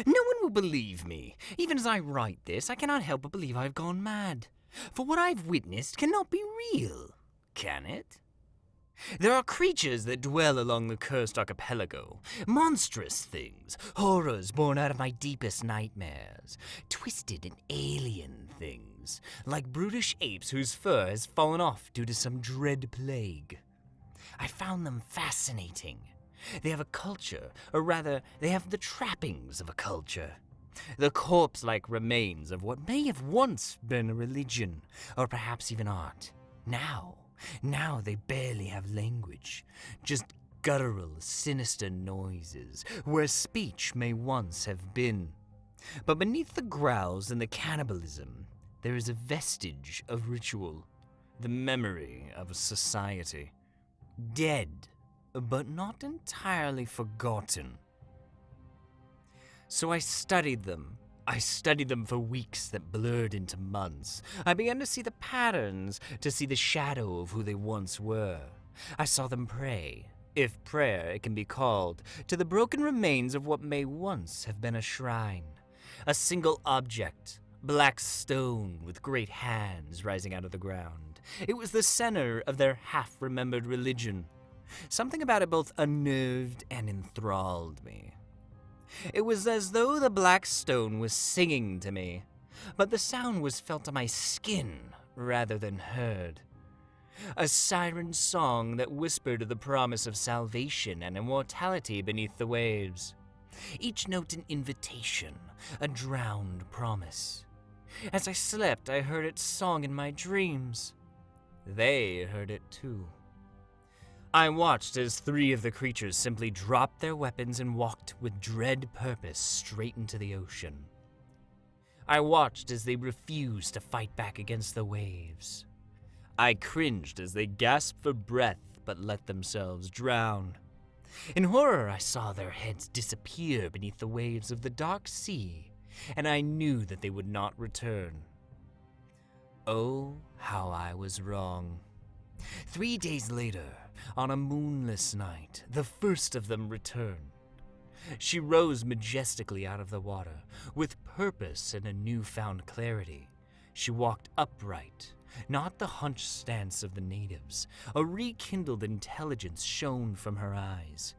No one will believe me. Even as I write this, I cannot help but believe I have gone mad. For what I've witnessed cannot be real, can it? There are creatures that dwell along the cursed archipelago, monstrous things, horrors born out of my deepest nightmares, twisted and alien things, like brutish apes whose fur has fallen off due to some dread plague. I found them fascinating. They have a culture, or rather, they have the trappings of a culture. The corpse-like remains of what may have once been a religion, or perhaps even art. Now they barely have language, just guttural, sinister noises, where speech may once have been. But beneath the growls and the cannibalism, there is a vestige of ritual, the memory of a society. Dead, but not entirely forgotten. So I studied them. I studied them for weeks that blurred into months. I began to see the patterns, to see the shadow of who they once were. I saw them pray, if prayer it can be called, to the broken remains of what may once have been a shrine. A single object, black stone with great hands rising out of the ground. It was the center of their half-remembered religion. Something about it both unnerved and enthralled me. It was as though the black stone was singing to me, but the sound was felt on my skin rather than heard. A siren song that whispered the promise of salvation and immortality beneath the waves. Each note an invitation, a drowned promise. As I slept, I heard its song in my dreams. They heard it too. I watched as 3 of the creatures simply dropped their weapons and walked with dread purpose straight into the ocean. I watched as they refused to fight back against the waves. I cringed as they gasped for breath but let themselves drown. In horror, I saw their heads disappear beneath the waves of the dark sea, and I knew that they would not return. Oh, how I was wrong. 3 days later, on a moonless night, the first of them returned. She rose majestically out of the water, with purpose and a newfound clarity. She walked upright, not the hunched stance of the natives. A rekindled intelligence shone from her eyes.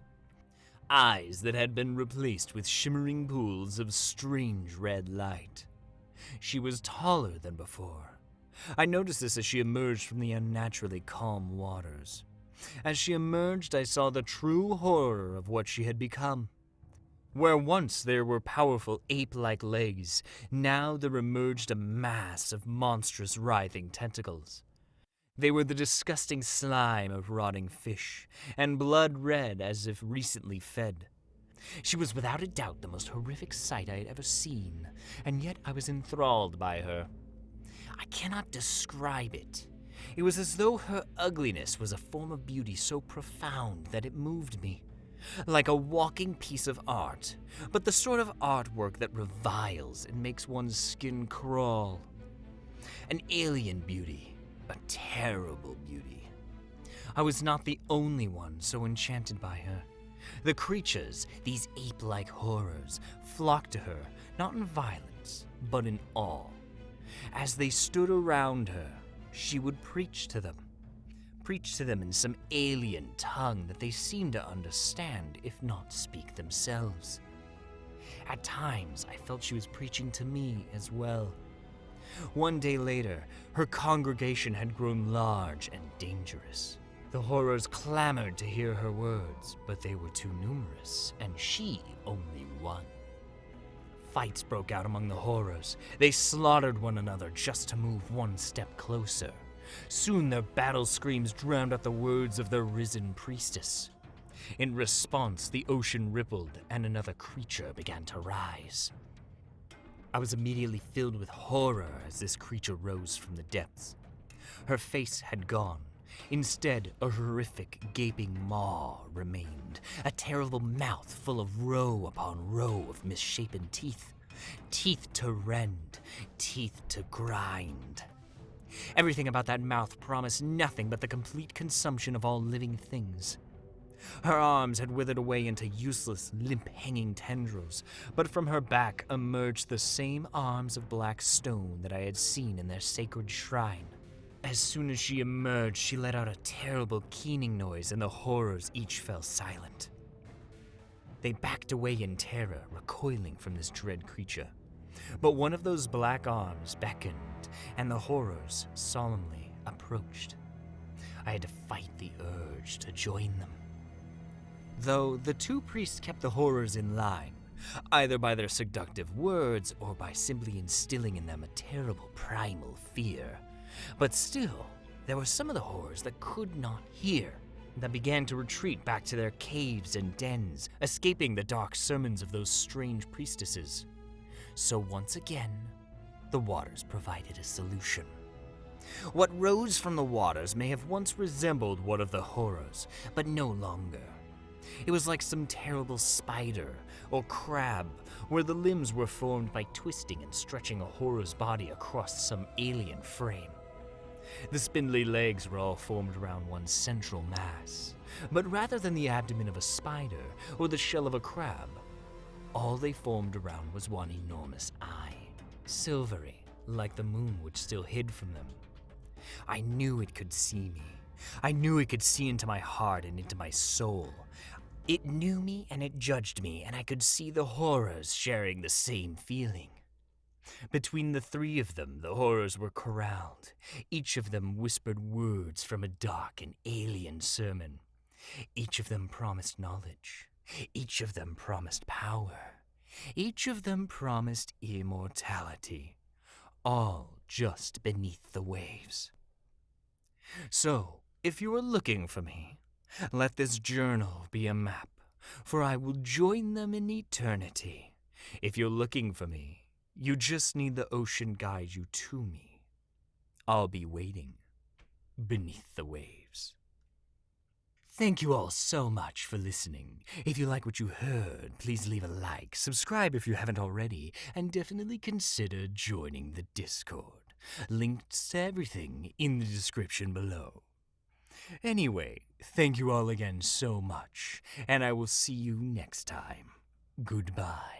Eyes that had been replaced with shimmering pools of strange red light. She was taller than before. I noticed this as she emerged from the unnaturally calm waters. As she emerged, I saw the true horror of what she had become. Where once there were powerful ape-like legs, now there emerged a mass of monstrous writhing tentacles. They were the disgusting slime of rotting fish, and blood red as if recently fed. She was without a doubt the most horrific sight I had ever seen, and yet I was enthralled by her. I cannot describe it. It was as though her ugliness was a form of beauty so profound that it moved me. Like a walking piece of art, but the sort of artwork that reviles and makes one's skin crawl. An alien beauty, a terrible beauty. I was not the only one so enchanted by her. The creatures, these ape-like horrors, flocked to her, not in violence, but in awe. As they stood around her, she would preach to them in some alien tongue that they seemed to understand, if not speak themselves. At times, I felt she was preaching to me as well. One day later, her congregation had grown large and dangerous. The horrors clamored to hear her words, but they were too numerous, and she only one. Fights broke out among the horrors. They slaughtered one another just to move one step closer. Soon their battle screams drowned out the words of their risen priestess. In response, the ocean rippled and another creature began to rise. I was immediately filled with horror as this creature rose from the depths. Her face had gone. Instead, a horrific, gaping maw remained, a terrible mouth full of row upon row of misshapen teeth. Teeth to rend, teeth to grind. Everything about that mouth promised nothing but the complete consumption of all living things. Her arms had withered away into useless, limp-hanging tendrils, but from her back emerged the same arms of black stone that I had seen in their sacred shrine. As soon as she emerged, she let out a terrible keening noise, and the horrors each fell silent. They backed away in terror, recoiling from this dread creature. But one of those black arms beckoned, and the horrors solemnly approached. I had to fight the urge to join them. Though the two priests kept the horrors in line, either by their seductive words or by simply instilling in them a terrible primal fear. But still, there were some of the horrors that could not hear, that began to retreat back to their caves and dens, escaping the dark sermons of those strange priestesses. So once again, the waters provided a solution. What rose from the waters may have once resembled one of the horrors, but no longer. It was like some terrible spider or crab, where the limbs were formed by twisting and stretching a horror's body across some alien frame. The spindly legs were all formed around one central mass, but rather than the abdomen of a spider or the shell of a crab, all they formed around was one enormous eye, silvery, like the moon which still hid from them. I knew it could see me. I knew it could see into my heart and into my soul. It knew me and it judged me, and I could see the horrors sharing the same feeling. Between the three of them, the horrors were corralled. Each of them whispered words from a dark and alien sermon. Each of them promised knowledge. Each of them promised power. Each of them promised immortality. All just beneath the waves. So, if you are looking for me, let this journal be a map, for I will join them in eternity. If you're looking for me, you just need the ocean guide you to me. I'll be waiting beneath the waves. Thank you all so much for listening. If you like what you heard, please leave a like, subscribe if you haven't already, and definitely consider joining the Discord. Links to everything in the description below. Anyway, thank you all again so much, and I will see you next time. Goodbye.